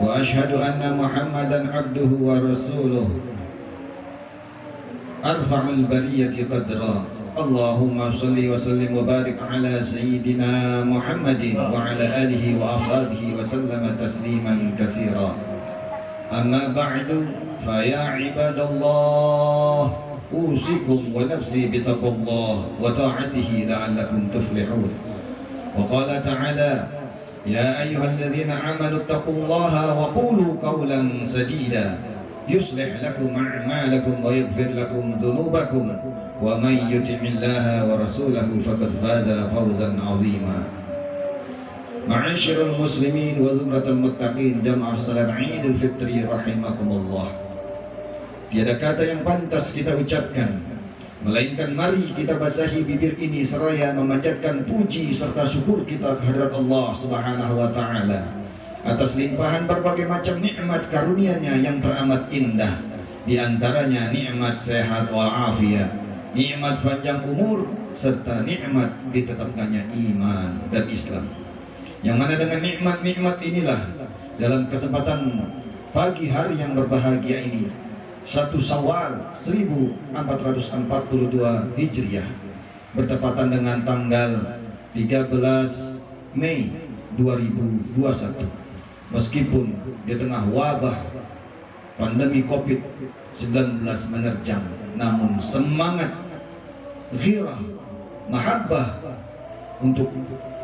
وأشهد أن محمدا عبده ورسوله أرفع البرية قدرا اللهم صل وسلم وبارك على سيدنا محمد وعلى آله وأصحابه وسلم تسليما كثيرا. أما بعد فيا عباد الله أوصيكم ونفسي بتقوى الله وطاعته لعلكم تفلحون. وقال تعالى يا أيها الذين آمنوا اتقوا الله وقولوا قولا سديدا يصلح لكم أعمالكم ويغفر لكم ذنوبكم ومن يطع الله ورسوله فقد فاز فوزا عظيما. معاشر المسلمين وزمرة المتقين jamaah salat Idul Fitri rahimakumullah. Tiada kata yang pantas kita ucapkan melainkan mari kita basahi bibir ini seraya memanjatkan puji serta syukur kita kehadirat Allah Subhanahu wa taala atas limpahan berbagai macam nikmat karunia-Nya yang teramat indah. Di antaranya nikmat sehat walafiat, nikmat panjang umur serta nikmat ditetapkannya iman dan Islam. Yang mana dengan nikmat-nikmat inilah dalam kesempatan pagi hari yang berbahagia ini 1 Syawal 1442 Hijriah bertepatan dengan tanggal 13 Mei 2021. Meskipun di tengah wabah pandemi COVID-19 menerjang, namun semangat, ghirah, mahabbah untuk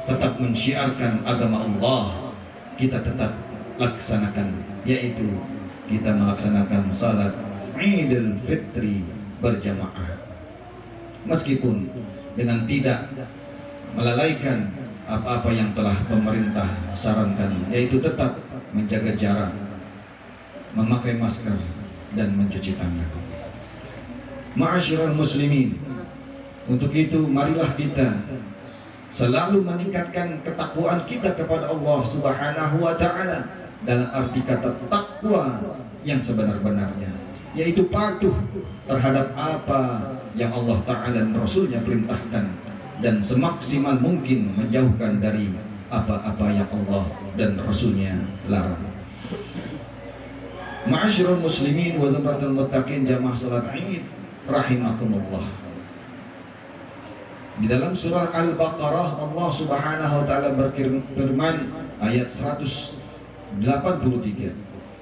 tetap mensyiarkan agama Allah kita tetap laksanakan, yaitu kita melaksanakan salat Idul Fitri berjamaah, meskipun dengan tidak melalaikan apa-apa yang telah pemerintah sarankan, yaitu tetap menjaga jarak, memakai masker dan mencuci tangan. Ma'asyiral muslimin, untuk itu marilah kita selalu meningkatkan ketakwaan kita kepada Allah Subhanahu wa taala dalam arti kata takwa yang sebenar-benarnya, yaitu patuh terhadap apa yang Allah Ta'ala dan Rasulnya perintahkan dan semaksimal mungkin menjauhkan dari apa-apa yang Allah dan Rasulnya larang. Ma'asyiral muslimin wa zumratul muttaqin jamaah salat Id rahimakumullah. Di dalam surah Al-Baqarah Allah Subhanahu wa taala berfirman ayat 183,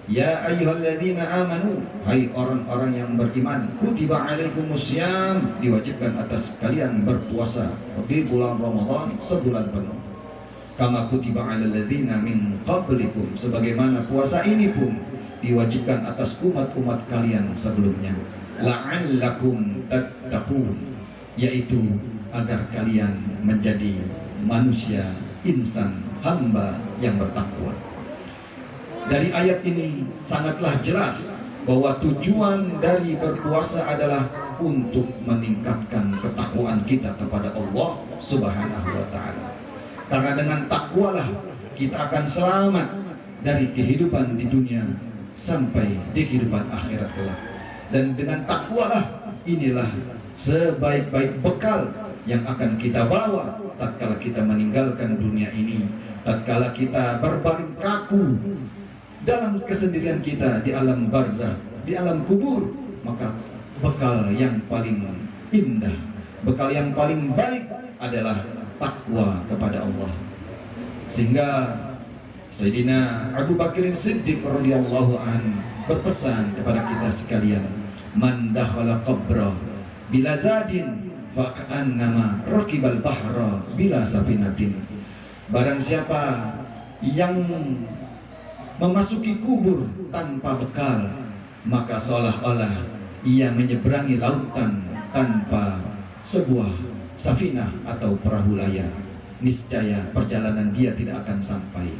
ya ayyuhalladzina amanu, hai orang-orang yang beriman, kutiba alaikumusiyam, diwajibkan atas kalian berpuasa di bulan Ramadan sebulan penuh, kama kutiba alal ladzina min qablikum, sebagaimana puasa ini pun diwajibkan atas umat-umat kalian sebelumnya, la'allakum tattaqun, yaitu agar kalian menjadi manusia, insan, hamba yang bertakwa. Dari ayat ini sangatlah jelas bahwa tujuan dari berpuasa adalah untuk meningkatkan ketakwaan kita kepada Allah Subhanahu wa taala. Karena dengan takwalah kita akan selamat dari kehidupan di dunia sampai di kehidupan akhirat kelak. Dan dengan takwalah inilah sebaik-baik bekal yang akan kita bawa tatkala kita meninggalkan dunia ini, tatkala kita berbaring kaku dalam kesendirian kita di alam barzah, di alam kubur, maka bekal yang paling indah, bekal yang paling baik adalah takwa kepada Allah. Sehingga Sayyidina Abu Bakr Siddiq radhiyallahu anhu berpesan kepada kita sekalian, man dakhala qabra bila zadin fa'annama rakibal bahra bila safinatin. Barang siapa yang memasuki kubur tanpa bekal, maka seolah-olah ia menyeberangi lautan tanpa sebuah safinah atau perahu layar. Niscaya perjalanan dia tidak akan sampai.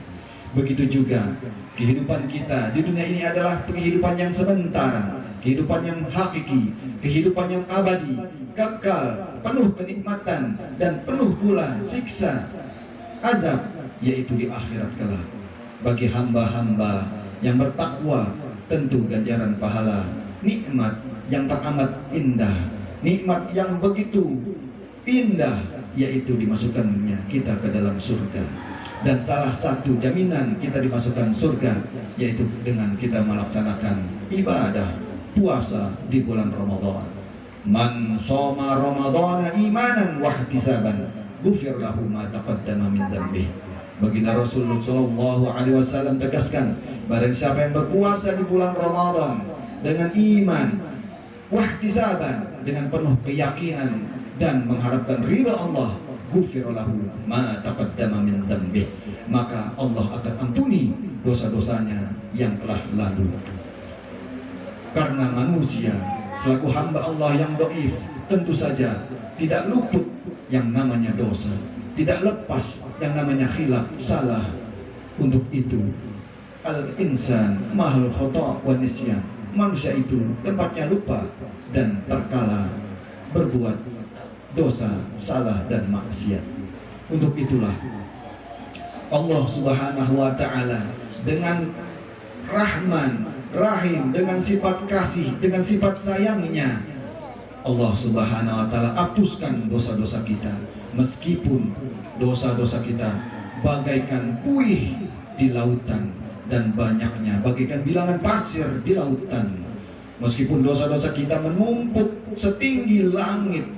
Begitu juga kehidupan kita di dunia ini adalah kehidupan yang sementara, kehidupan yang hakiki, kehidupan yang abadi, kekal, penuh kenikmatan dan penuh pula siksa, azab, yaitu di akhirat kelak. Bagi hamba-hamba yang bertakwa, tentu ganjaran pahala, nikmat yang teramat indah, nikmat yang begitu indah, yaitu dimasukkannya kita ke dalam surga. Dan salah satu jaminan kita dimasukkan surga yaitu dengan kita melaksanakan ibadah puasa di bulan Ramadan. Man shoma Ramadhana imanan wa ihtisaban ghufir lahu ma taqaddama min dzambih. Baginda Rasulullah sallallahu alaihi wasallam tegaskan, barang siapa yang berpuasa di bulan Ramadan dengan iman wa ihtisaban, dengan penuh keyakinan dan mengharapkan ridha Allah, ghufir lahu ma taqaddama min dzambih, maka Allah akan ampuni dosa-dosanya yang telah lalu. Karena manusia selaku hamba Allah yang dhaif tentu saja tidak luput yang namanya dosa, tidak lepas yang namanya khilaf, salah. Untuk itu al-insan mahal khata' wa nisyan, manusia itu tempatnya lupa dan terkala berbuat dosa, salah dan maksiat. Untuk itulah Allah Subhanahu wa taala dengan Rahman, Rahim, dengan sifat kasih, dengan sifat sayangnya, Allah Subhanahu wa taala hapuskan dosa-dosa kita. Meskipun dosa-dosa kita bagaikan buih di lautan dan banyaknya bagaikan bilangan pasir di lautan. Meskipun dosa-dosa kita menumpuk setinggi langit,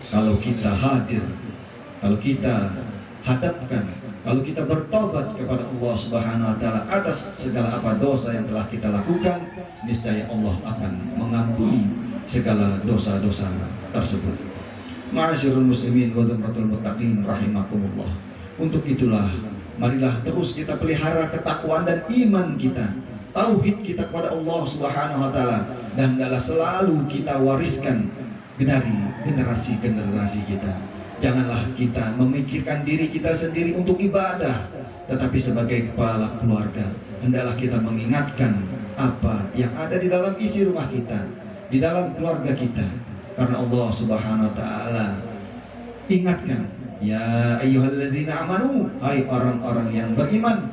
kalau kita hadir, kalau kita hadapkan, kalau kita bertobat kepada Allah Subhanahu wa taala atas segala apa dosa yang telah kita lakukan, niscaya Allah akan mengampuni segala dosa-dosa tersebut. Ma'asyiral muslimin wa dzamratul muttaqin rahimakumullah. Untuk itulah marilah terus kita pelihara ketakwaan dan iman kita, tauhid kita kepada Allah Subhanahu wa taala, dan hendaklah selalu kita wariskan dari generasi-generasi kita. Janganlah kita memikirkan diri kita sendiri untuk ibadah, tetapi sebagai kepala keluarga hendaklah kita mengingatkan apa yang ada di dalam isi rumah kita, di dalam keluarga kita. Karena Allah Subhanahu wa taala ingatkan, ya ayyuhalladzina amanu, hai orang-orang yang beriman,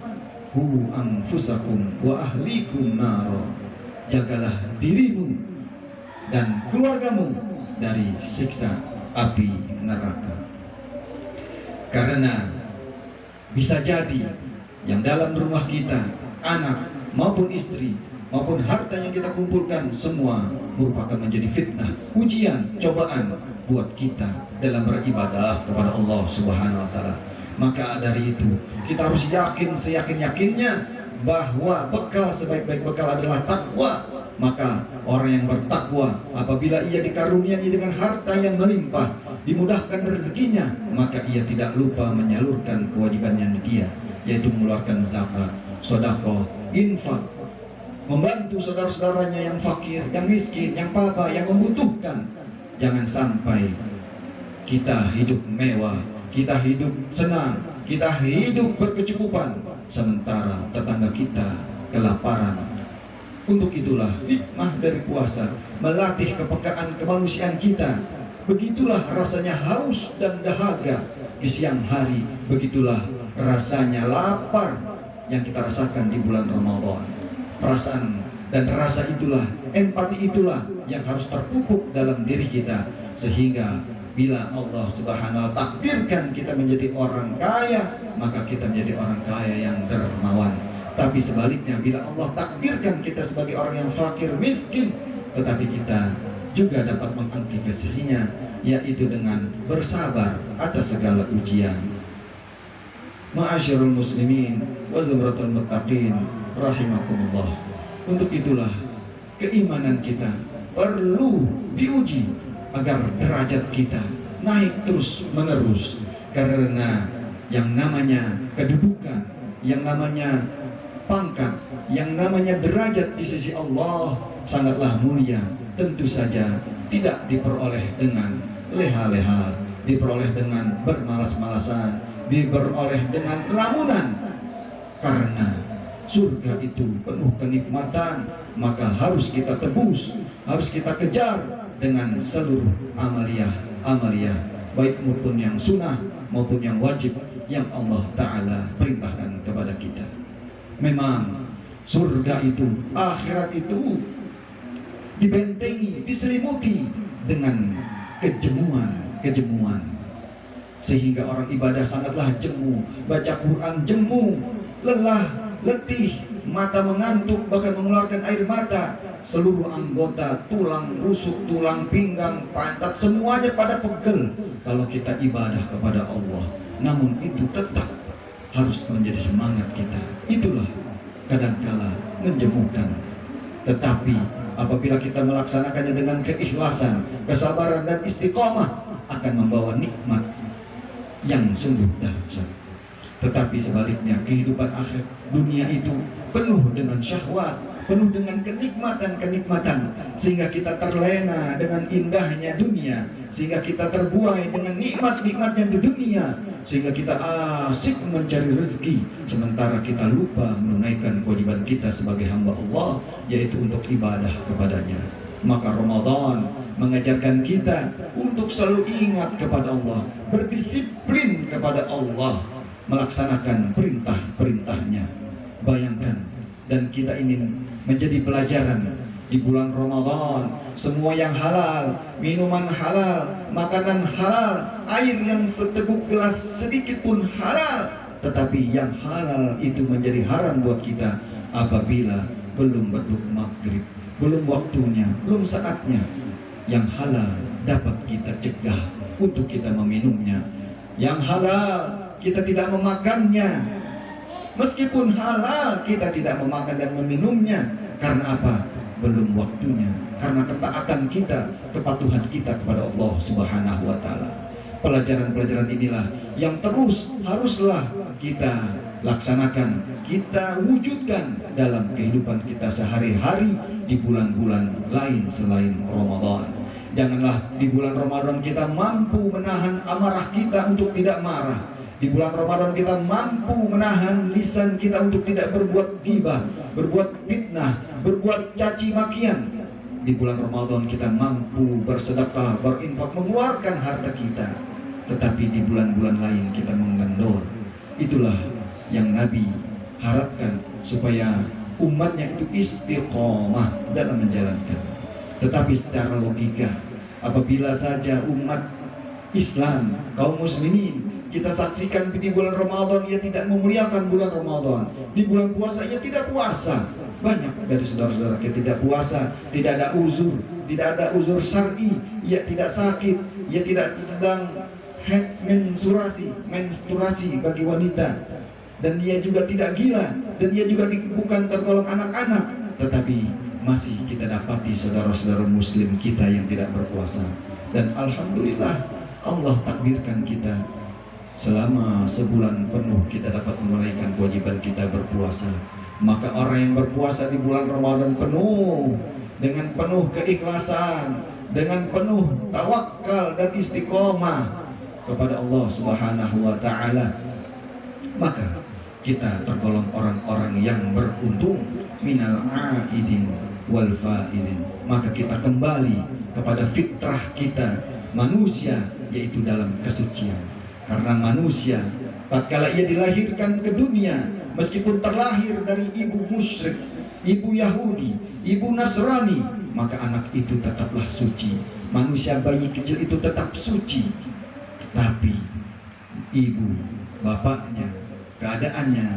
hu anfusakum wa ahlikum naro, jagalah dirimu dan keluargamu dari siksa api neraka. Karena bisa jadi yang dalam rumah kita, anak maupun istri maupun harta yang kita kumpulkan, semua merupakan menjadi fitnah, ujian, cobaan buat kita dalam beribadah kepada Allah Subhanahu wa taala. Maka dari itu kita harus yakin seyakin-yakinnya bahwa bekal sebaik-baik bekal adalah takwa. Maka orang yang bertakwa apabila ia dikaruniai dengan harta yang melimpah, dimudahkan rezekinya, maka ia tidak lupa menyalurkan kewajibannya dia, yaitu mengeluarkan zakat, sedekah, infak, membantu saudara-saudaranya yang fakir, yang miskin, yang papa, yang membutuhkan. Jangan sampai kita hidup mewah, kita hidup senang, kita hidup berkecukupan, sementara tetangga kita kelaparan. Untuk itulah hikmah dari puasa, melatih kepekaan kemanusiaan kita. Begitulah rasanya haus dan dahaga di siang hari, begitulah rasanya lapar yang kita rasakan di bulan Ramadan. Perasaan dan rasa itulah, empati itulah yang harus terpupuk dalam diri kita, sehingga bila Allah Subhanahu wa taala takdirkan kita menjadi orang kaya, maka kita menjadi orang kaya yang dermawan. Tapi sebaliknya, bila Allah takdirkan kita sebagai orang yang fakir, miskin, tetapi kita juga dapat mengantisipasinya, yaitu dengan bersabar atas segala ujian. Ma'asyiral muslimin wa dzamratul muttaqin rahimakumullah. Untuk itulah keimanan kita perlu diuji agar derajat kita naik terus menerus. Karena yang namanya kedudukan, yang namanya pangkat, yang namanya derajat di sisi Allah sangatlah mulia. Tentu saja tidak diperoleh dengan leha-leha, diperoleh dengan bermalas-malasan, diperoleh dengan lamunan. Karena surga itu penuh kenikmatan, maka harus kita tebus, harus kita kejar dengan seluruh amaliyah, baik maupun yang sunnah maupun yang wajib yang Allah Ta'ala perintahkan kepada kita. Memang surga itu, akhirat itu dibentengi, diselimuti dengan kejemuan. sehingga orang ibadah sangatlah jemu, baca Quran jemu, lelah, letih, mata mengantuk, bahkan mengeluarkan air mata, seluruh anggota, tulang rusuk, tulang pinggang, pantat, semuanya pada pegel kalau kita ibadah kepada Allah. Namun itu tetap harus menjadi semangat kita. Itulah kadangkala menjemukan. Tetapi apabila kita melaksanakannya dengan keikhlasan, kesabaran dan istiqomah, akan membawa nikmat yang sungguh dahsyat. Tetapi sebaliknya, kehidupan akhir dunia itu penuh dengan syahwat, penuh dengan kenikmatan-kenikmatan, sehingga kita terlena dengan indahnya dunia, sehingga kita terbuai dengan nikmat-nikmatnya di dunia, sehingga kita asik mencari rezeki, sementara kita lupa menunaikan kewajiban kita sebagai hamba Allah, yaitu untuk ibadah kepadanya. Maka Ramadan mengajarkan kita untuk selalu ingat kepada Allah, berdisiplin kepada Allah, melaksanakan perintah-perintahnya. Bayangkan, dan kita ingin menjadi pelajaran di bulan Ramadan, semua yang halal, minuman halal, makanan halal, air yang seteguk gelas sedikit pun halal. Tetapi yang halal itu menjadi haram buat kita apabila belum berduk maghrib, belum waktunya, belum saatnya. Yang halal dapat kita cegah untuk kita meminumnya. Yang halal kita tidak memakannya. Meskipun halal kita tidak memakan dan meminumnya. Karena apa? Belum waktunya. Karena ketaatan kita, kepatuhan kita kepada Allah Subhanahu wa Ta'ala. Pelajaran-pelajaran inilah yang terus haruslah kita laksanakan, kita wujudkan dalam kehidupan kita sehari-hari di bulan-bulan lain selain Ramadan. Janganlah di bulan Ramadan kita mampu menahan amarah kita untuk tidak marah. Di bulan Ramadan kita mampu menahan lisan kita untuk tidak berbuat ghibah, berbuat fitnah, berbuat caci makian. Di bulan Ramadan kita mampu bersedekah, berinfak, mengeluarkan harta kita. Tetapi di bulan-bulan lain kita mengendor. Itulah yang Nabi harapkan, supaya umatnya itu istiqomah dalam menjalankan. Tetapi secara logika, apabila saja umat Islam, kaum muslimin, kita saksikan di bulan Ramadan ia tidak memuliakan bulan Ramadan, di bulan puasa ia tidak puasa. Banyak dari saudara-saudara kita tidak puasa, tidak ada uzur syar'i, ia tidak sakit, ia tidak sedang menstruasi bagi wanita, dan dia juga tidak gila, dan dia juga bukan tergolong anak-anak. Tetapi masih kita dapati saudara-saudara muslim kita yang tidak berpuasa. Dan alhamdulillah Allah takdirkan kita selama sebulan penuh kita dapat menunaikan kewajiban kita berpuasa. Maka orang yang berpuasa di bulan Ramadan penuh dengan penuh keikhlasan, dengan penuh tawakal dan istiqomah kepada Allah Subhanahu wa Ta'ala, maka kita tergolong orang-orang yang beruntung, minal aidin wal faidin. Maka kita kembali kepada fitrah kita manusia, yaitu dalam kesucian. Karena manusia tatkala ia dilahirkan ke dunia, meskipun terlahir dari ibu musyrik, ibu Yahudi, ibu Nasrani, maka anak itu tetaplah suci. Manusia bayi kecil itu tetap suci. Tapi ibu bapaknya, keadaannya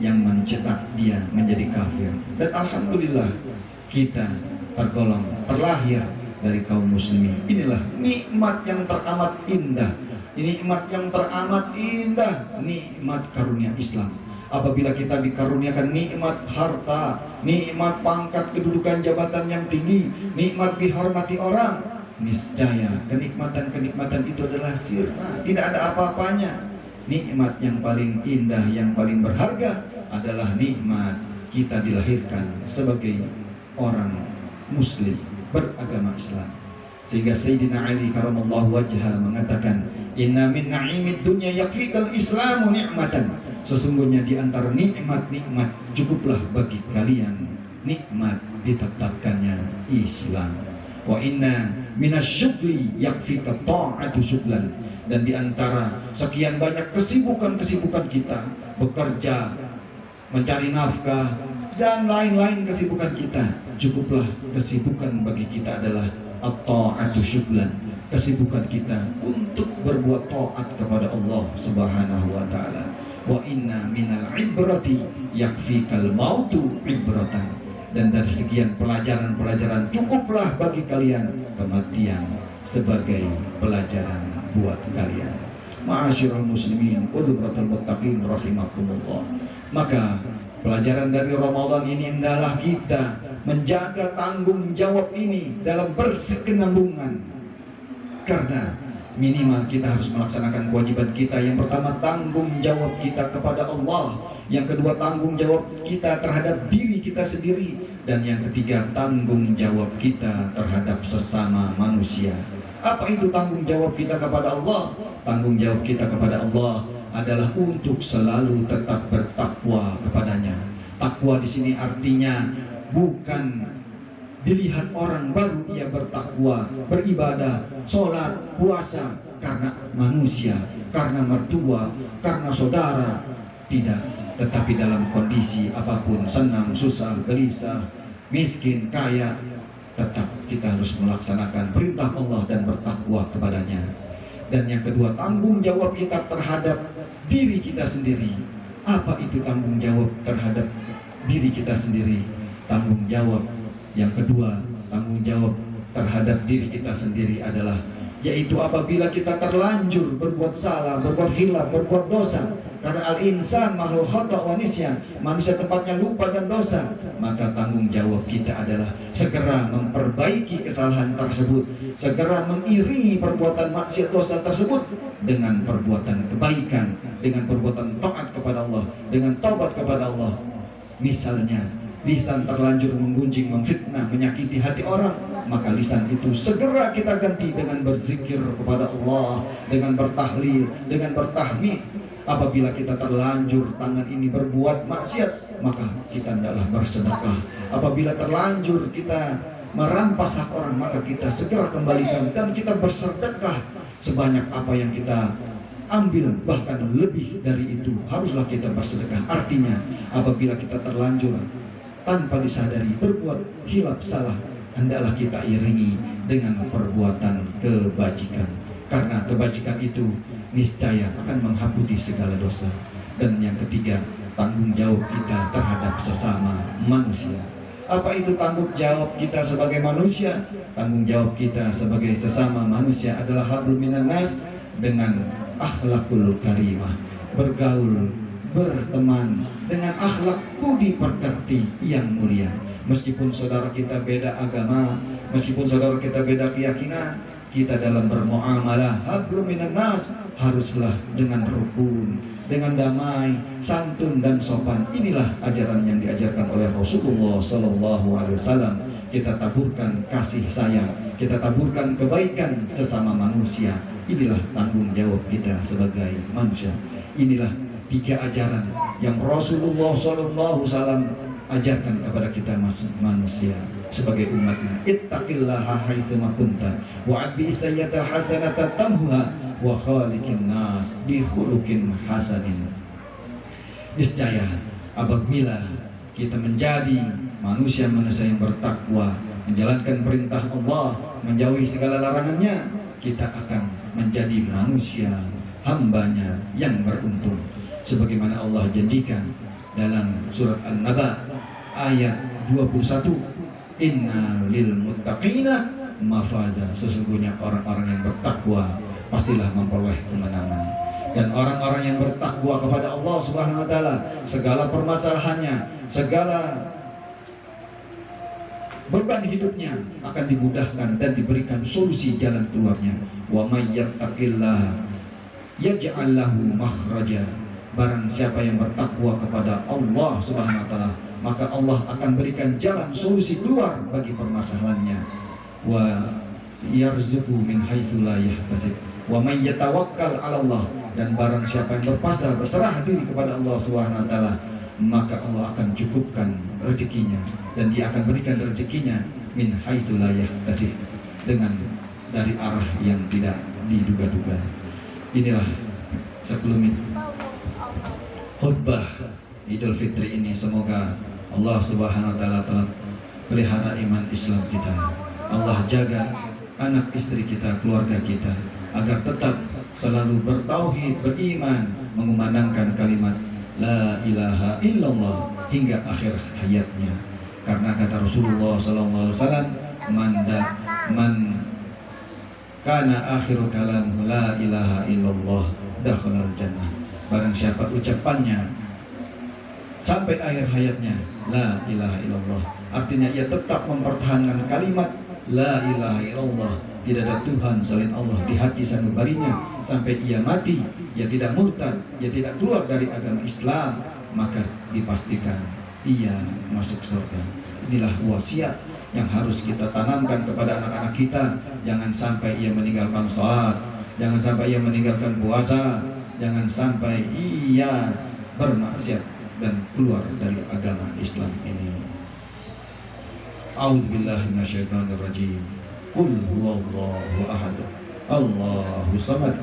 yang mencetak dia menjadi kafir. Dan alhamdulillah kita terlahir dari kaum muslimin. Inilah nikmat yang teramat indah, nikmat yang teramat indah, nikmat karunia Islam. Apabila kita dikaruniakan nikmat harta, nikmat pangkat, kedudukan, jabatan yang tinggi, nikmat dihormati orang, niscaya kenikmatan-kenikmatan itu adalah sirna, tidak ada apa-apanya. Nikmat yang paling indah, yang paling berharga adalah nikmat kita dilahirkan sebagai orang muslim beragama Islam. Sehingga Sayyidina Ali karamallahu wajhah mengatakan, inna min na'imid dunya yakfikal islamu ni'matan. Sesungguhnya di antara nikmat-nikmat cukuplah bagi kalian nikmat ditetapkannya Islam. Wa inna minasyugli yakfika ta'atu syuglan. Dan di antara sekian banyak kesibukan-kesibukan kita, bekerja, mencari nafkah, dan lain-lain kesibukan kita, cukuplah kesibukan bagi kita adalah at-ta'atu syuglan, kesibukan kita untuk berbuat taat kepada Allah Subhanahu wa taala. Wa inna minal ibrati yakfikal mautu ibratan. Dan dari sekian pelajaran-pelajaran cukuplah bagi kalian kematian sebagai pelajaran buat kalian. Ma'asyiral muslimin wa dzumratul muttaqin rahimakumullah. Maka pelajaran dari Ramadan ini adalah kita menjaga tanggung jawab ini dalam berkesinambungan. Karena minimal kita harus melaksanakan kewajiban kita. Yang pertama, tanggung jawab kita kepada Allah. Yang kedua, tanggung jawab kita terhadap diri kita sendiri. Dan yang ketiga, tanggung jawab kita terhadap sesama manusia. Apa itu tanggung jawab kita kepada Allah? Tanggung jawab kita kepada Allah adalah untuk selalu tetap bertakwa kepadanya. Takwa di sini artinya bukan dilihat orang baru ia bertakwa, beribadah, sholat, puasa karena manusia, karena mertua, karena saudara. Tidak, tetapi dalam kondisi apapun, senang, susah, gelisah, miskin, kaya, tetap kita harus melaksanakan perintah Allah dan bertakwa kepadanya. Dan yang kedua, tanggung jawab kita terhadap diri kita sendiri. Apa itu tanggung jawab terhadap diri kita sendiri? Tanggung jawab yang kedua, tanggung jawab terhadap diri kita sendiri adalah yaitu apabila kita terlanjur berbuat salah, berbuat hilaf, berbuat dosa. Karena al-insan makhluk khata' wa nisyan, manusia tempatnya lupa dan dosa. Maka tanggung jawab kita adalah segera memperbaiki kesalahan tersebut, segera mengiringi perbuatan maksiat dosa tersebut dengan perbuatan kebaikan, dengan perbuatan taat kepada Allah, dengan taubat kepada Allah. Misalnya lisan terlanjur menggunjing, memfitnah, menyakiti hati orang, maka lisan itu segera kita ganti dengan berzikir kepada Allah, dengan bertahlil, dengan bertahmid. Apabila kita terlanjur tangan ini berbuat maksiat, maka kita hendaklah bersedekah. Apabila terlanjur kita merampas hak orang, maka kita segera kembalikan dan kita bersedekah sebanyak apa yang kita ambil, bahkan lebih dari itu haruslah kita bersedekah. Artinya apabila kita terlanjur tanpa disadari berbuat hilaf salah, hendaklah kita iringi dengan perbuatan kebajikan, karena kebajikan itu niscaya akan menghapusi segala dosa. Dan yang ketiga, tanggung jawab kita terhadap sesama manusia. Apa itu tanggung jawab kita sebagai manusia? Tanggung jawab kita sebagai sesama manusia adalah hablum minan nas, dengan akhlakul karimah, bergaul, berteman dengan akhlak budi pekerti yang mulia. Meskipun saudara kita beda agama, meskipun saudara kita beda keyakinan, kita dalam bermuamalah hablum minan nas haruslah dengan rukun, dengan damai, santun dan sopan. Inilah ajaran yang diajarkan oleh Rasulullah SAW. Kita taburkan kasih sayang, kita taburkan kebaikan sesama manusia. Inilah tanggung jawab kita sebagai manusia. Inilah tiga ajaran yang Rasulullah SAW ajarkan kepada kita manusia sebagai umatnya. Ittaqillaha haitsuma kunta wa adbi sayyatal hasanata tamhuha wa khaliqin nas bi khuluqin hasanin. Niscaya apabila kita menjadi manusia-manusia yang bertakwa, menjalankan perintah Allah, menjauhi segala larangannya, kita akan menjadi manusia hambanya yang beruntung. Sebagaimana Allah janjikan dalam surat An-Naba ayat 21, inna lil muttaqina mafada, sesungguhnya orang-orang yang bertakwa pastilah memperoleh kemenangan. Dan orang-orang yang bertakwa kepada Allah Subhanahu wa taala, segala permasalahannya, segala beban hidupnya akan dimudahkan dan diberikan solusi jalan keluarnya. Wa may yattaqillaha yaj'al lahu makhraja. Barang siapa yang bertakwa kepada Allah Subhanahu wa taala, maka Allah akan berikan jalan solusi keluar bagi permasalahannya. Wa yarzuqu min haitsu la yahtasib. Wa may yatawakkal 'ala Allah, dan barang siapa yang berpasrah, berserah diri kepada Allah Subhanahu wa taala, maka Allah akan cukupkan rezekinya, dan Dia akan berikan rezekinya min haitsu la yahtasib, dengan dari arah yang tidak diduga-duga. Inilah sekelumit khutbah Idul Fitri ini. Semoga Allah Subhanahu wa taala telah pelihara iman Islam kita. Allah jaga anak istri kita, keluarga kita, agar tetap selalu bertauhid, beriman, mengumandangkan kalimat La ilaha illallah hingga akhir hayatnya. Karena kata Rasulullah SAW, man kana akhiru kalam la ilaha illallah dakhalal jannah. Barang siapa ucapannya sampai akhir hayatnya la ilaha illallah, artinya ia tetap mempertahankan kalimat la ilaha illallah, tidak ada Tuhan selain Allah di hati sanubarinya sampai ia mati, ia tidak murtad, ia tidak keluar dari agama Islam, maka dipastikan ia masuk surga. Inilah wasiat yang harus kita tanamkan kepada anak-anak kita. Jangan sampai ia meninggalkan sholat, jangan sampai ia meninggalkan puasa, jangan sampai ia bermaksiat dan keluar dari agama Islam ini. A'udzubillahi minasyaitonirrajim. Qul huwallahu ahad, Allahu samad,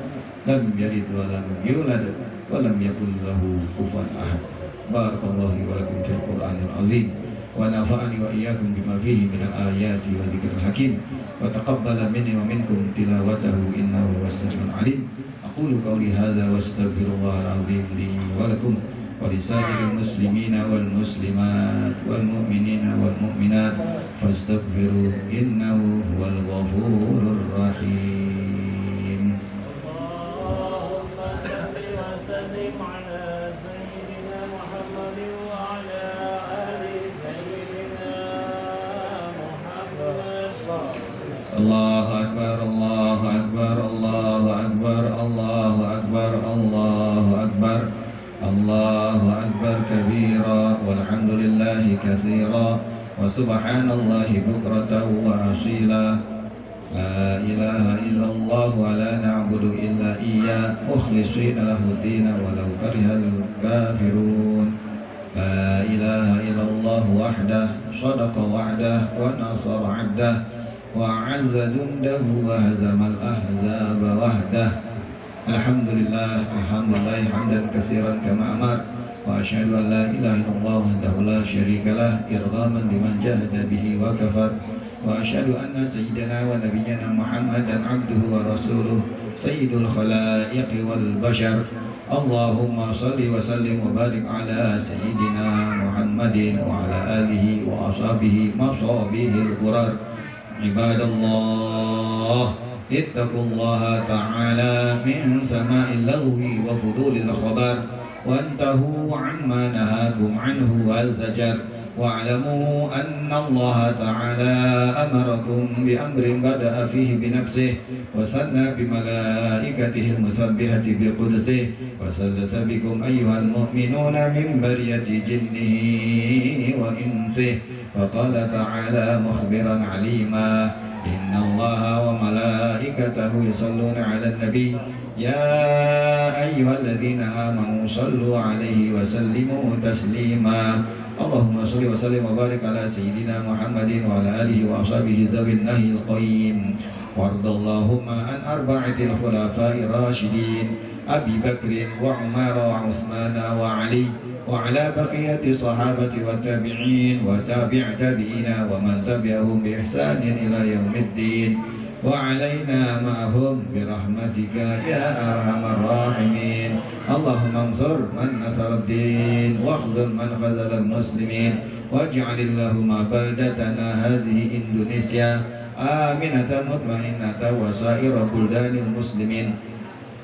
lam yalid wa lam yulad wa lam yakul lahu kufuwan ahad. Barakallahu li wa lakum fil Qur'anil azim wa nafa'ani wa iyyakum bima fihi minal ayati wa dzikril hakim wa taqabbala minni wa minkum tilawatahu innahu was-sami'ul alim. Aqulu qawli hadza wa astaghfirullahal azim li wa lakum wa lisa'iril muslimina wal muslimat wal mu'minina wal mu'minat fastaghfiru innahu huwal ghafurur rahim. Allahumma salli wa sallim ala sayyidina Muhammadin wa ala ali sayyidina Muhammad. Allahu akbar, Allahu akbar, Allahu akbar, Allahu akbar, Allahu akbar, Allahu akbar kabira, walhamdulillahi katsira, wa subhanallahi bukratan wa asila. La ilaha illallah wa la na'budu illa iyyah mukhlishina lahu-d-din walau karihal kafirun. La ilaha illallah wahdah sadaqa wa'dah wa nasara 'abdah wa 'azza jundahu wa hazamal ahzaba wahdah. Alhamdulillah, alhamdulillah hamdan katsiran kama amar, wa asyhadu an la ilaha illallah wahdahu la syarikalah irghaman liman jahada bihi wa kafar, wa asyhadu anna sayyidana wa nabiyyana Muhammadan abduhu wa rasuluh sayyidul khalaiqi wal bashar. Allahumma salli wa sallim wa barik ala sayyidina Muhammadin wa ala alihi wa ashabihi masabihil qurar. Ibadallah, ittaqullaha ta'ala min sama'il lagwi wa fudulil khabar wantahu amma nahakum anhu wal zajar. Wa'lamu anna Allah ta'ala amarakum bi amrin bada'a fihi bi nafsihi wa sanna bi malaikatihi al-musabbihati bi qudsihi wa sallasa bikum ayyuhal mu'minuna min bariyati jinnihi wa insihi. فقال تعالى مخبرا عليما إن الله وملائكته يصلون على النبي يا أيها الذين آمنوا صلوا عليه وسلموا تسليما. اللهم صل وسلم وبارك على سيدنا محمد وعلى آله وأصحابه ذوي النهي القيم. وارض اللهم عن أربعة الخلفاء الراشدين أبي بكر وعمر وعثمان وعلي وعلى بقية الصحابة والتابعين وتابع تابعين ومن تبعهم بإحسان إلى يوم الدين وعلينا معهم برحمتك يا أرحم الراحمين. اللهم انصر من نصر الدين واخذل من خذل المسلمين واجعل اللهم بلدتنا هذه إندونيسيا آمنة مطمئنة وسائر بلدان المسلمين.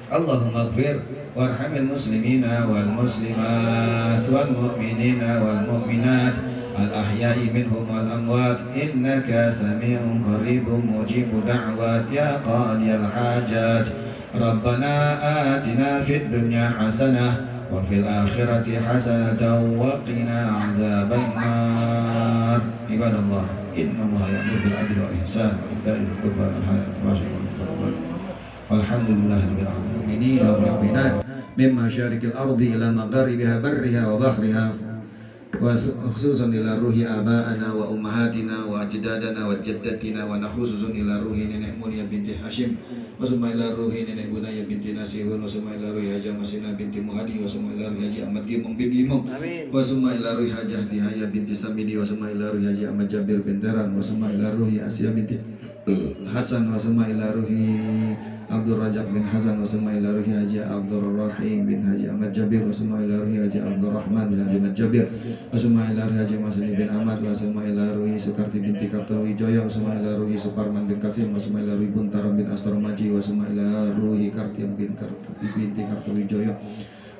اللهم اغفر وارحم المسلمين والمسلمات والمؤمنين والمؤمنات الأحياء منهم والأموات إنك سميع قريب مجيب دعوات يا قاضي الحاجات. ربنا آتنا في الدنيا حسنة وفي الآخرة حسنة وقنا عذاب النار. عباد الله إن الله يأمر بالعدل والإحسان وإيتاء ذي القربى والحسنة والحمد لله رب العالمين والمؤمنات من مشارق الأرض إلى مغاربها برها وبحرها وخصوصا إلى روح آبائنا وأمهاتنا وأجدادنا وجدتنا ونخصوصا إلى روح nenek Mulia binti Hashim wasumma ila ruhi nenek Bunaya binti Nasihun wasumma ila ruhi Hajah Masina binti Muhadi wasumma ila ruhi Haji Ahmad Gimong bin Gimong wasumma ila ruhi Hajah Tihaya binti Samidi wasumma ila ruhi Haji Ahmad Jabir bin Teran wasumma ila ruhi Asia binti Hasan wa summa ila ruhi Abdul Rajab bin Hasan wa summa ila ruhi Haji Abdul Rahim bin Haji Ahmad Jabir wa summa ila ruhi Haji Abdul Rahman bin Haji Ahmad Jabir wa summa ila ruhi Haji Masni bin Ahmad wa summa ila ruhi Sukarti binti Kartawijaya wa summa ila ruhi Suparman bin Kasim wa summa ila ruhi Buntaram bin Astarmaji wa summa ila ruhi Kartiam bin binti Kartawijaya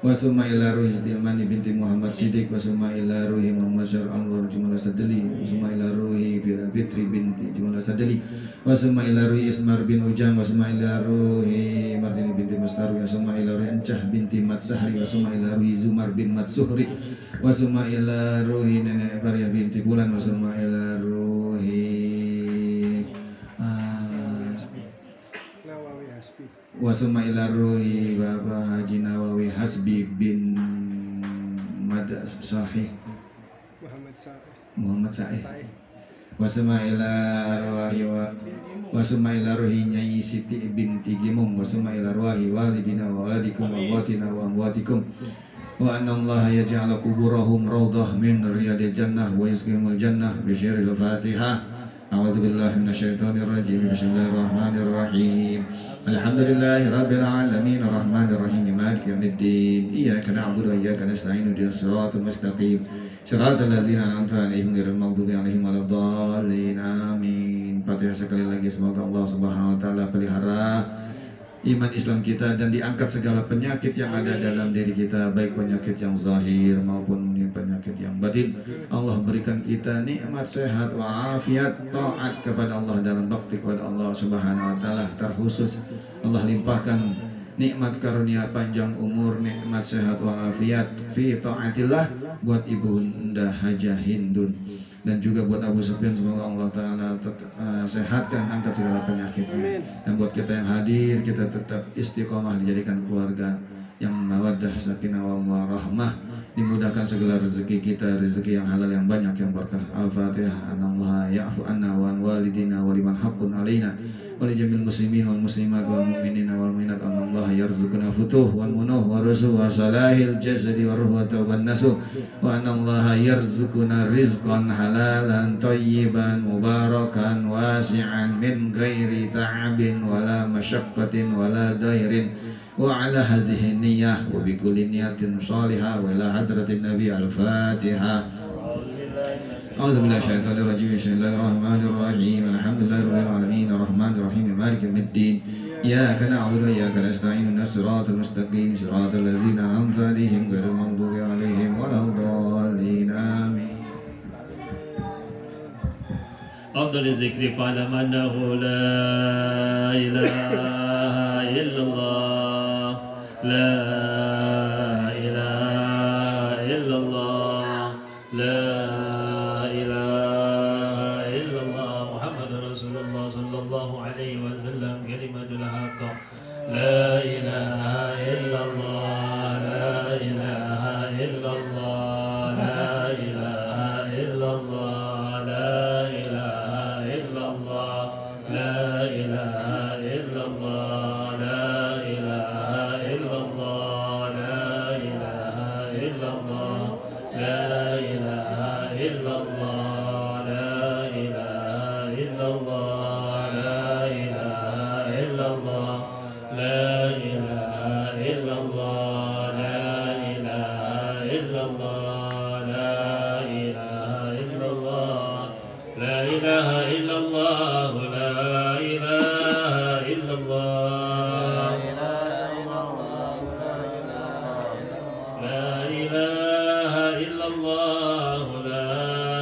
wa summa ila ruhi Isdilmani binti Muhammad Siddiq wa summa ila ruhi Muhammad Syar Anwar Jumala Sadali wa summa ila ruhi Bila Fitri binti Jumala Sadali wa summa ila ruhi Ismar bin Ujang wa summa ila ruhi Martini binti Mastarwi wa summa ila ruhi Encah binti Mat Sahri wa summa ila ruhi Zumar bin Mat Suhri wa summa ila ruhi Nenek Faria binti Bulan wa summa ila ruhi wa summa ila ruhi Bapak Haji Nawawi Hasbi bin Mad Sahih Muhammad Sa'ih wa summa ila arwahi wa summa ila ruhi Nyai Siti binti Gimum wa summa ila arwahi walidina wa waladikum wa watina wa amwatikum wa anna allaha yaj'ala kuburahum rawdah min riyadil jannah wa yusqimul jannah bi syaril Fatihah. A'udzu billahi minasyaitonir rajim. Bismillahirrahmanirrahim. Alhamdulillahi rabbil alamin arrahmanir rahim maliki yaumiddin. Iyyaka na'budu wa iyyaka nasta'in ihdinas siratal mustaqim. Shiratal ladzina an'amta 'alaihim ghairil maghdubi 'alaihim waladdallin. Amin. Fatihah sekali lagi, semoga Allah Subhanahu wa taala pelihara iman Islam kita dan diangkat segala penyakit yang ada dalam diri kita, baik penyakit yang zahir maupun penyakit yang batin. Allah berikan kita nikmat sehat walafiat, taat kepada Allah dalam bakti kepada Allah Subhanahu wa taala. Terkhusus Allah limpahkan nikmat karunia panjang umur, nikmat sehat walafiat fi taatillah buat Ibunda Hajah Hindun dan juga buat Abu Sufyan. Semoga Allah Ta'ala sehat dan angkat segala penyakitnya. Dan buat kita yang hadir, kita tetap istiqomah dijadikan keluarga yang mawaddah, sakinah, wa rahmah, dimudahkan segala rezeki kita, rezeki yang halal, yang banyak, yang berkah. Al-Fatihah. Anallaha ya'fu anna wa an walidina wa liman haqqun alaina wa li jamil muslimin wal muslimat wal mu'minina wal mu'minat. Anallaha yarzuquna futuh wal munuh wa rusuh wa salahil jasadi wa ruh wa tauban nasuh wa anallaha yarzuquna rizqan halalan thayyiban mubarakan wasi'an min ghairi ta'abin wala masyaqqatin wala dairin wa ala hadhihi niyyah wa bi kulli niyatin shalihah wa ila hadratin nabi. Al-Fatihah. A'udzu billahi minasyaitonir rajim. Bismillahirrahmanirrahim. Alhamdulillahirabbil alamin arrahmanir rahim maliki yaumiddin. Iyyaka na'budu wa iyyaka nasta'in ihdinas siratal mustaqim siratal ladzina an'amta 'alaihim ghairil maghdubi 'alaihim waladdallin. Amin. أفضل الذكر فاعلم أنه لا إله إلا الله لا إله إلا الله لا إله إلا الله محمد رسول الله صلى الله عليه وسلم كلمة الحق لا إله إلا الله لا إله إلا الله لا إله إلا الله لا إله إلا الله لا إله إلا الله لا إله إلا الله لا إله إلا الله لا إله إلا الله لا إله إلا الله لا إله إلا الله لا إله إلا الله لا إله إلا الله لا إله إلا الله لا إله إلا الله لا إله إلا الله لا إله إلا الله لا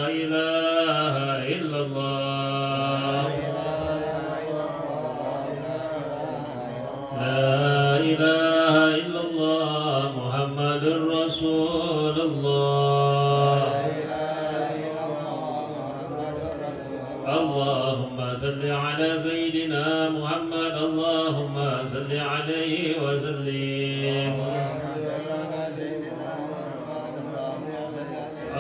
إله إلا الله لا إله إلا الله محمد رسول الله اللهم صل على سيدنا محمد اللهم صل عليه وسلم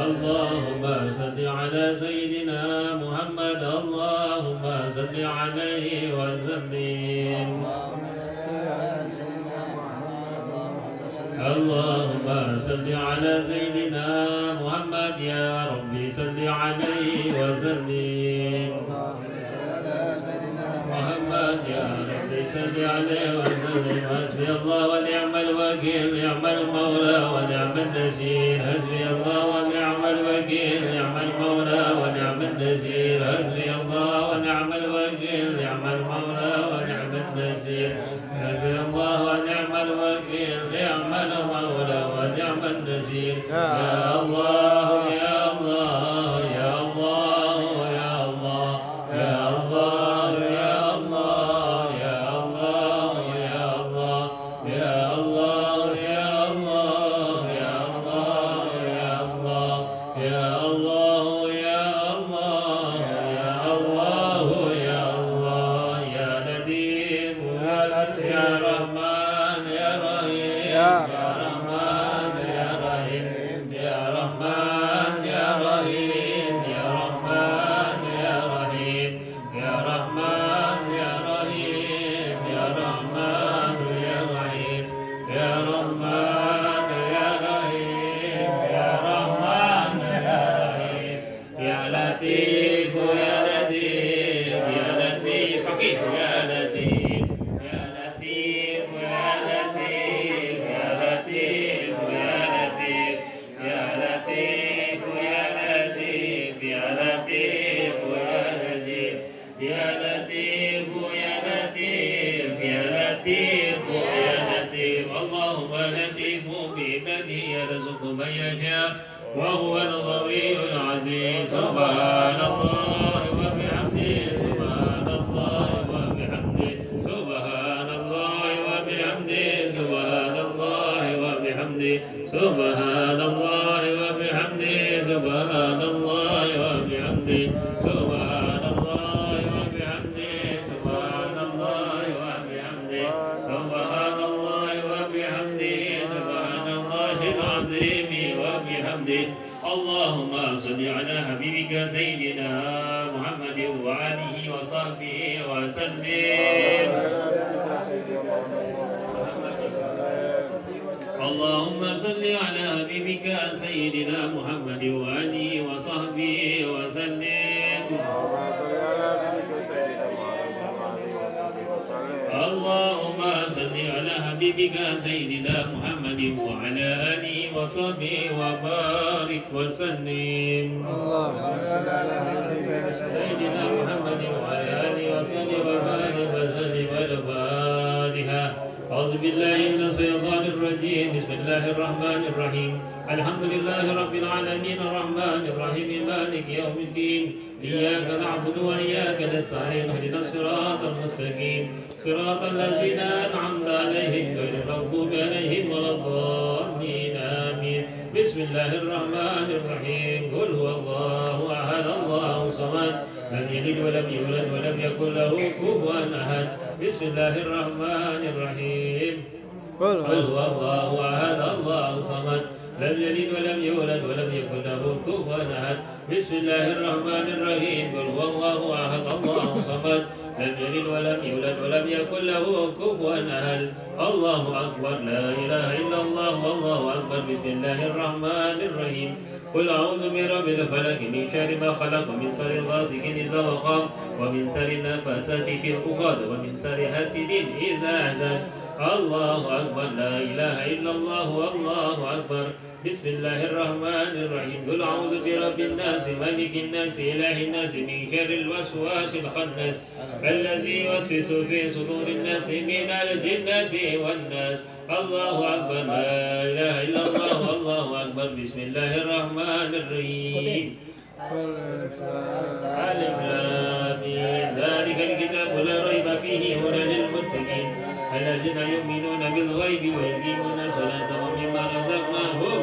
اللهم صل على سيدنا محمد اللهم صل عليه وسلم اللهم صل على سيدنا محمد يا ربي صل عليه وسلم يا رب صل عليه وسلم حسبي الله ونعم الوكيل نعم المولى ونعم النصير حسبي الله ونعم الوكيل نعم المولى ونعم النصير حسبي الله ونعم الوكيل نعم المولى ونعم النصير حسبي الله ونعم الوكيل نعم المولى ونعم النصير يا الله يا الله يا الله يا الله يا الله يا الله يا الله يا الله يا الله يا الله يا الله يا الله يا الله يا الله يا الله يا الله يا لطيف يا لطيف يا رحمن يا رحيم يا رحمن يا رحيم يا رحمن يا رحيم يا رحمن يا رحيم يا رحمن يا رحيم يا رحمن يا رحيم يا رحمن يا رحيم يا رحمن يا رحيم يا لطيف يا لطيف يا لطيف حقيق يا لطيف يا لطيف يا لطيف يا لطيف يا لطيف يا لطيف يا لطيف يا لطيف يا لطيف يا لطيف يا لطيف يا لطيف اللهم لطيف بعباده يرزق من يشاء وهو القوي العزيز سبحان الله وبحمده سبحان الله وبحمده سبحان الله وبحمده سبحان الله وبحمده سبحان الله وبحمده سبحان الله وبحمده سبحان الله وبحمده سبحان الله وبحمده سبحان الله وبحمده سبحان الله العظيم وبحمده اللهم صل على حبيبك سيدنا محمد وآله وصحبه وسلم اللهم صل على حبيبك سيدنا محمد وآله وصحبه وسلم اللهم صل على حبيبك سيدنا محمد وعلى آله وصحبه وبارك وسلم سيدنا محمد وعلى آله وصحبه وبارك وسلم والفاتحة أعوذ بالله من الشيطان الرجيم بسم الله الرحمن الرحيم الحمد لله رب العالمين الرحمن الرحيم مالك يوم الدين إياك نعبد وإياك نستعين اهدنا الصراط المستقيم صراط الذين أنعمت عليهم غير المغضوب عليهم ولا الضالين آمين بسم الله الرحمن الرحيم قل هو الله أحد الله الصمد لم يلد ولم يولد ولم يكن له كفوا أحد بسم الله الرحمن الرحيم قل هو الله أحد الله الصمد لم يلد ولم يولد ولم يكن له كفوا أحد بسم الله الرحمن الرحيم قل هو الله أحد الله الصمد لم يلد ولم يولد ولم يكن له كفوا أحد الله أكبر لا إله إلا الله والله أكبر بسم الله الرحمن الرحيم قل أعوذ برب الفلق من شر ما خلق ومن شر غاسق إذا وقب ومن شر النفاثات في العقد ومن شر حاسد إذا حسد الله أكبر لا إله إلا الله والله أكبر بسم الله الرحمن الرحيم قل أعوذ برب الناس ملك الناس إله الناس من شر الوسواس الخناس الذي يوسوس في صدور الناس من الجنة والناس الله أكبر لا إله إلا الله والله أكبر بسم الله الرحمن الرحيم ألف لام ميم ذلك الكتاب لا ريب فيه هدى للمتقين الذين يؤمنون بالغيب ويقيمون الصلاة ومما رزقناهم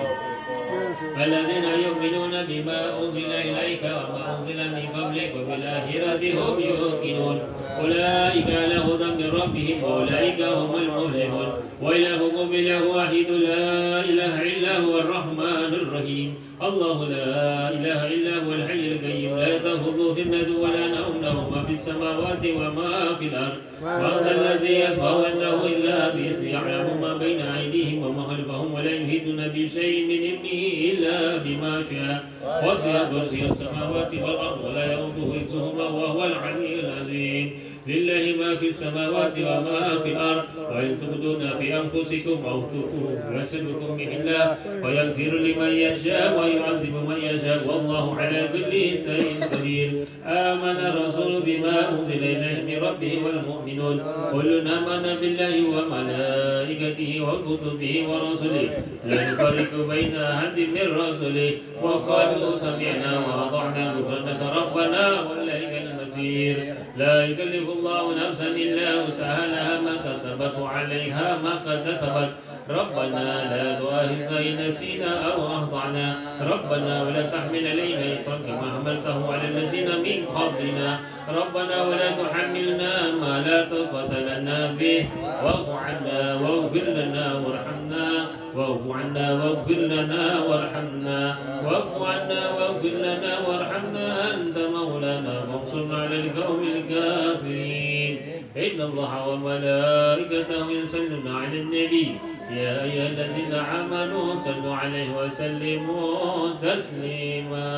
الذين يؤمنون بما أنزل إليك وما أنزل من قبلك وبالآخرة هم يوقنون أولئك على هدى من ربهم وأولئك هم المفلحون وإلهكم إله واحد لا إله إلا هو الرحمن الرحيم الله لا إله إلا هو الحي القيوم لا تأخذه سنة ولا نوم له ما في السماوات وما في الأرض وأنت الذي يشفع عنده إلا بإذنه يعلم ما بين أيديهم وما خلفهم ولا يحيطون بشيء من علمه إلا بما شاء وسع كرسي السماوات والأرض ولا يؤوده حفظهما وهو العلي العظيم لله ما في السماوات وما في الأرض وإن تبدون في أنفسكم أو تخفوه يحاسبكم به الله ويغفر لمن يشاء ويعذب من يشاء والله على كل شيء قدير. آمن الرسول بما أنزل إليه من ربه والمؤمنون كل آمن بالله وملائكته وكتبه ورسله لا نفرق بين أحد من رسله وقالوا سمعنا وأطعنا غفرانك ربنا وإليك المصير. لا يكلف الله نفسا إلا وسعها لها ما كسبت وعليها ما اكتسبت. ربنا لا تؤاخذنا إن نسينا أو أخطأنا ربنا ولا تحمل علينا إصرا كما حملته على الذين من قبلنا ربنا ولا تحملنا ما لا طاقة لنا به واعف عنا واغفر لنا وارحمنا واعف عنا واغفر لنا وارحمنا واعف عنا واغفر لنا وارحمنا أنت مولانا وانصرنا على القوم الكافرين. إن الله وملائكته يصلون على النبي يا أيها الذين آمنوا صلوا عليه وسلموا تسليما.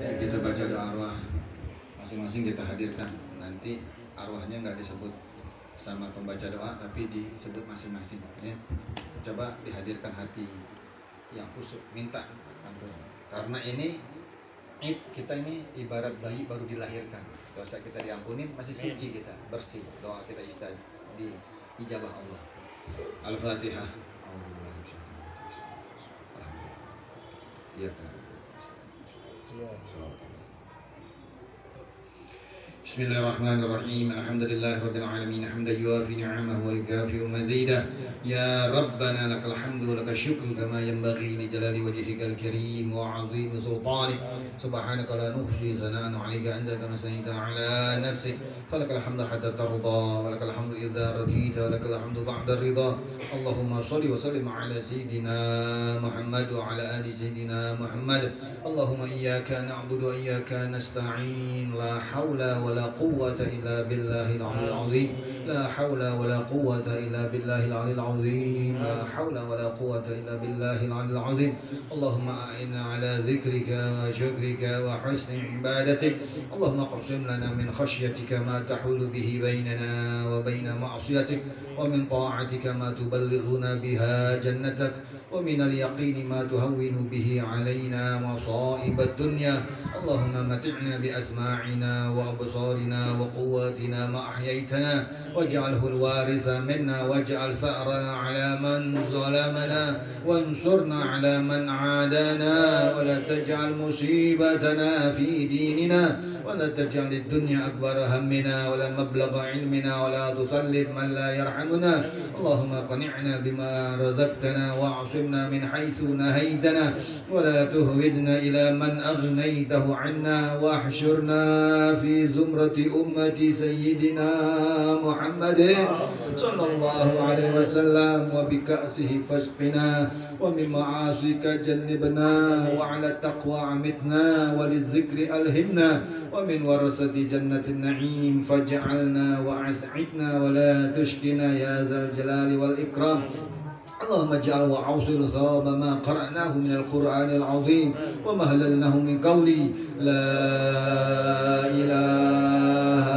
Ya, kita baca doa arwah masing-masing kita hadirkan. Nanti arwahnya nggak disebut sama pembaca doa, tapi disebut masing-masing. Ya. Coba dihadirkan hati yang khusyuk, minta ampun. Karena ini Id kita ini ibarat bayi baru dilahirkan. Dosa kita diampuni, masih suci kita, bersih. Doa kita di ijabah Allah. Al-Fatihah. Ya kan. بسم الله الرحمن الرحيم الحمد لله رب العالمين حمدا يوافي نعمه ويكافئ مزيدا يا ربنا لك الحمد ولك الشكر كما ينبغي لجلال وجهك الكريم وعظيم سلطانك سبحانك لا نحصي ثناء عليك أنت كما أثنيت على نفسك فلك الحمد حتى ترضى ولك الحمد إذا رضيت ولك الحمد بعد الرضا. اللهم صل وسلم على سيدنا محمد وعلى آل سيدنا محمد. اللهم إياك نعبد وإياك نستعين لا حول ولا قوة إلا بالله العلي العظيم لا حول ولا قوة إلا بالله العلي العظيم لا حول ولا قوة إلا بالله العلي العظيم. اللهم أعنا على ذكرك وشكرك وحسن عبادتك. اللهم اقسم لنا من خشيتك ما تحول به بيننا وبين معصيتك ومن طاعتك ما تبلغنا بها جنتك ومن اليقين ما تهون به علينا مصائب الدنيا. اللهم متعنا بأسماعنا وأبصارنا وقواتنا ما أحييتنا واجعله الوارث منا واجعل ثأرنا على من ظلمنا وانصرنا على من عادانا ولا تجعل مصيبتنا في ديننا ولا تجعل الدنيا أكبر همنا ولا مبلغ علمنا ولا تسلط من لا يرحمنا. اللهم قنعنا بما رزقتنا واعصمنا من حيث نهيتنا ولا تهودنا إلى من أغنيته عنا واحشرنا في زمرة أمة سيدنا محمد صلى الله عليه وسلم وبكأسه فاسقنا ومن معاصيك جنبنا وعلى التقوى عمتنا وللذكر ألهمنا ومن ورثة جنة النعيم فاجعلنا وأسعدنا ولا تشقنا يا ذا الجلال والإكرام. اللهم اجعل وأوصل ثواب ما قرأناه من القرآن العظيم وما هللناه من قولي لا إله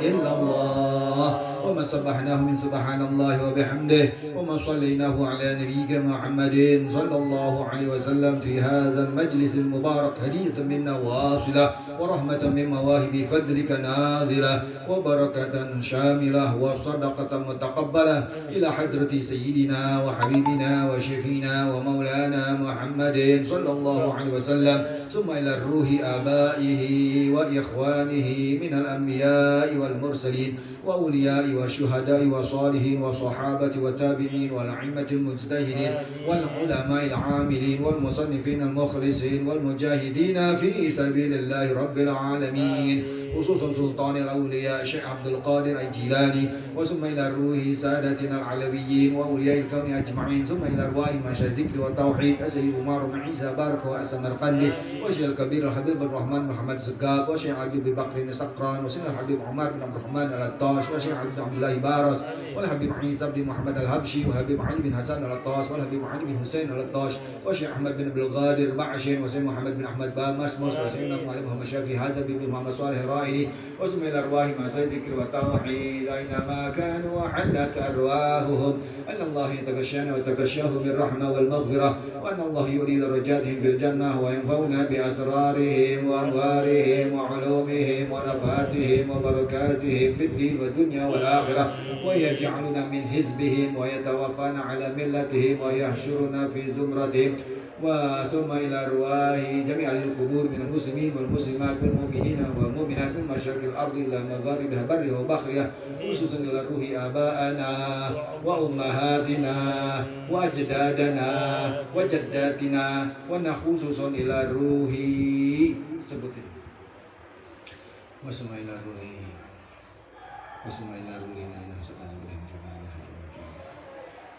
إلا الله وما سبحناه من سبحان الله وبحمده وما صليناه على نبيك محمد صلى الله عليه وسلم في هذا المجلس المبارك هدية منا واصلة ورحمة من مواهب فضلك نازلة وبركة شاملة وصدقة متقبلة إلى حضرة سيدنا وحبيبنا وشفينا ومولانا محمد صلى الله عليه وسلم ثم إلى الروح آبائه وإخوانه من الأنبياء والمرسلين وأولياء والشهداء والصالحين والصحابة والتابعين والأئمة المجتهدين والعلماء العاملين والمصنفين المخلصين والمجاهدين في سبيل الله رب العالمين خصوصا سلطان الأولياء الشيخ عبد القادر الجيلاني وثم إلى الروح سادتنا العلويين وأولياء الكون أجمعين ثم إلى أرواح مشايخ الذكر والتوحيد السيد عمر بن عيسى بارك والسمرقندي والشيخ الكبير الحبيب الرحمن محمد سقاب والشيخ حبيب بكر سقران وسيدنا الحبيب عمر بن عبد الرحمن العطاش والشيخ حبيب عبد الله بارس والحبيب عيسى بن محمد الهبشي والحبيب علي بن حسن العطاش والحبيب علي بن حسين العطاش والشيخ أحمد بن عبد القادر بعشين وسيدنا محمد بن أحمد بامسمس وسيدنا معلم محمد شافي هذا بن محمد صالح الفضائل واسم الأرواح مع الذكر والتوحيد أينما كانوا وحلت أرواحهم أن الله يتغشانا ويتغشاهم بالرحمة والمغفرة وأن الله يريد درجاتهم في الجنة وينفعنا بأسرارهم وأنوارهم وعلومهم ونفاتهم وبركاتهم في الدين والدنيا والآخرة ويجعلنا من حزبهم ويتوفانا على ملتهم ويحشرنا في زمرتهم وثم إلى أرواح جميع القبور من المسلمين والمسلمات والمؤمنين والمؤمنات من مشارق الأرض إلى مغاربها برها وبحرها خصوصا إلى روح آبائنا وأمهاتنا وأجدادنا وجداتنا خصوصا إلى روح sebutin wasma ila ruhi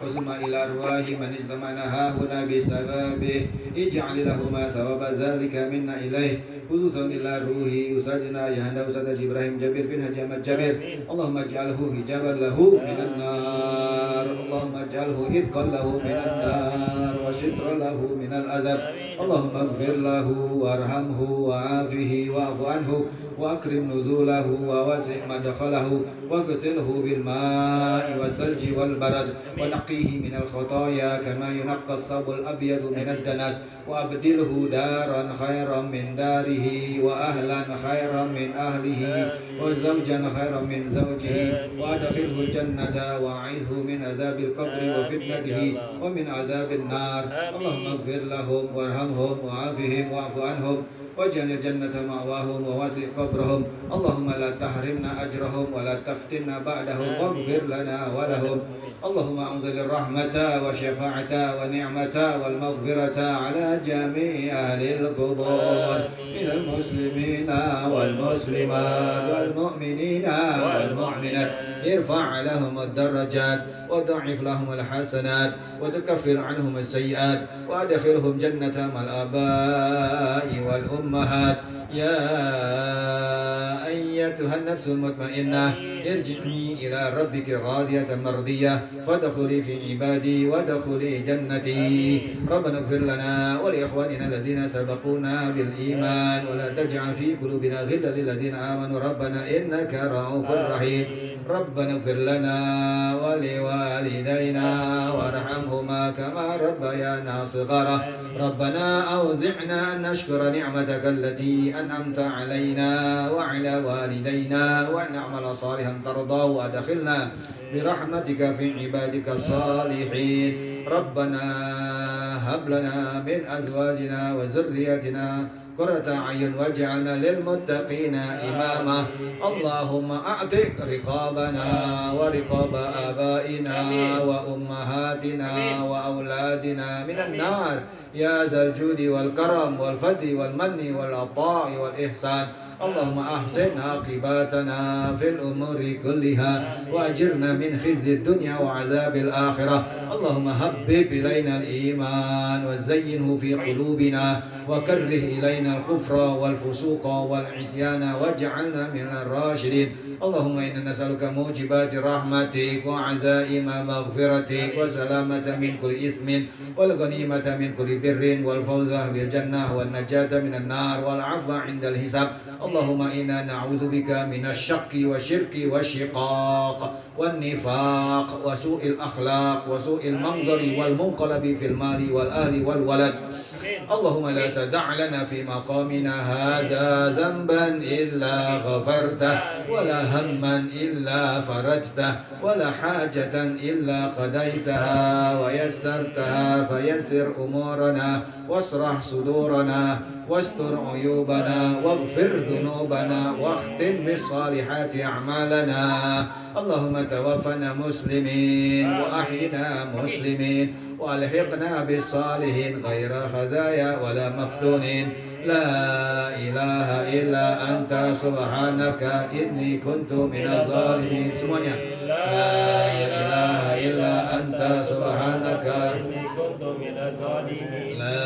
وثم إلى أرواح من استمعناها هنا بسببه اجعل لهما ثواب ذلك منا إليه خصوصا إلى روح أستاذنا يهندا أستاذ إبراهيم جابر بن حجي أحمد جابر اللهم اجعله حجابا له من النار اللهم اجعله إتقا له من النار وسترا له من العذاب اللهم اغفر له وارحمه وعافه واعف عنه وأكرم نزوله ووسع مدخله واغسله بالماء والثلج والبرد ونقيه من الخطايا كما ينقى الثوب الأبيض من الدنس وأبدله دارا خيرا من داره وأهلا خيرا من أهله وزوجا خيرا من زوجه وأدخله الجنة وأعيذه من عذاب القبر وفتنته ومن عذاب النار اللهم اغفر لهم وارحمهم وعافهم واعف عنهم واجعل الجنة مأواهم ووسع قبرهم اللهم لا تحرمنا أجرهم ولا تفتنا بعدهم واغفر لنا ولهم اللهم أنزل الرحمة والشفاعة والنعمة والمغفرة على جميع أهل القبور من المسلمين والمسلمات والمؤمنين والمؤمنات ارفع لهم الدرجات وضعف لهم الحسنات وتكفر عنهم السيئات وأدخلهم جنة مع الآباء والأمهات يا أيتها النفس المطمئنة ارجعي إلى ربك راضية مرضية فادخلي في عبادي وادخلي جنتي ربنا اغفر لنا ولإخواننا الذين سبقونا بالإيمان ولا تجعل في قلوبنا غلا للذين آمنوا ربنا إنك رؤوف رحيم ربنا اغفر لنا ولوالدينا وارحمهما كما ربيانا صغارا ربنا أوزعنا أن نشكر نعمتك التي أنعمت علينا وعلى والدينا وأن نعمل صالحا ترضاه وأدخلنا برحمتك في عبادك الصالحين ربنا هب لنا من أزواجنا وذريتنا قرة أعين واجعلنا للمتقين إماما اللهم أعتق رقابنا ورقاب آبائنا وأمهاتنا وأولادنا من النار يا ذا الجود والكرم والفضل والمن والعطاء والإحسان اللهم أحسن عاقباتنا في الأمور كلها وأجرنا من خزي الدنيا وعذاب الآخرة اللهم حبب إلينا الإيمان وزينه في قلوبنا وكره إلينا الكفر والفسوق والعصيان واجعلنا من الراشدين اللهم إنا نسألك موجبات رحمتك وعزائم مغفرتك وسلامة من كل إثم والغنيمة من كل بر والفوز بالجنة والنجاة من النار والعفو عند الحساب اللهم إنا نعوذ بك من الشق والشرك والشقاق والنفاق وسوء الأخلاق وسوء المنظر والمنقلب في المال والأهل والولد اللهم لا تدع لنا في مقامنا هذا ذنبا إلا غفرته ولا هما إلا فرجته ولا حاجة إلا قضيتها ويسرتها فيسر أمورنا واشرح صدورنا واستر عيوبنا واغفر ذنوبنا واختم بالصالحات أعمالنا اللهم توفنا مسلمين وأحينا مسلمين والحقنا بالصالحين غير خزايا ولا مفتونين لا إله إلا أنت سبحانك إني كنت من الظالمين semuanya لا إله إلا أنت سبحانك إني كنت من الظالمين لا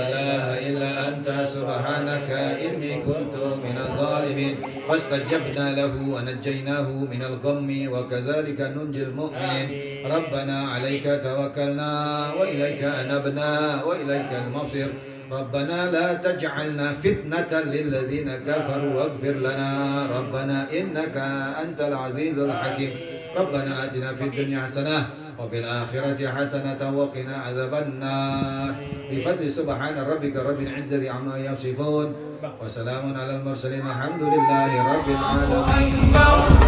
إله إلا أنت سبحانك إني كنت من الظالمين فاستجبنا له ونجيناه من الغم وكذلك ننجي المؤمنين ربنا عليك توكلنا وإليك أنبنا وإليك المصير ربنا لا تجعلنا فتنة للذين كفروا واغفر لنا ربنا إنك أنت العزيز الحكيم ربنا آتنا في الدنيا حسنة وفي الآخرة حسنة وقنا عذاب النار بفضل سبحان ربك رب العزة عما يصفون وسلام على المرسلين الحمد لله رب العالمين.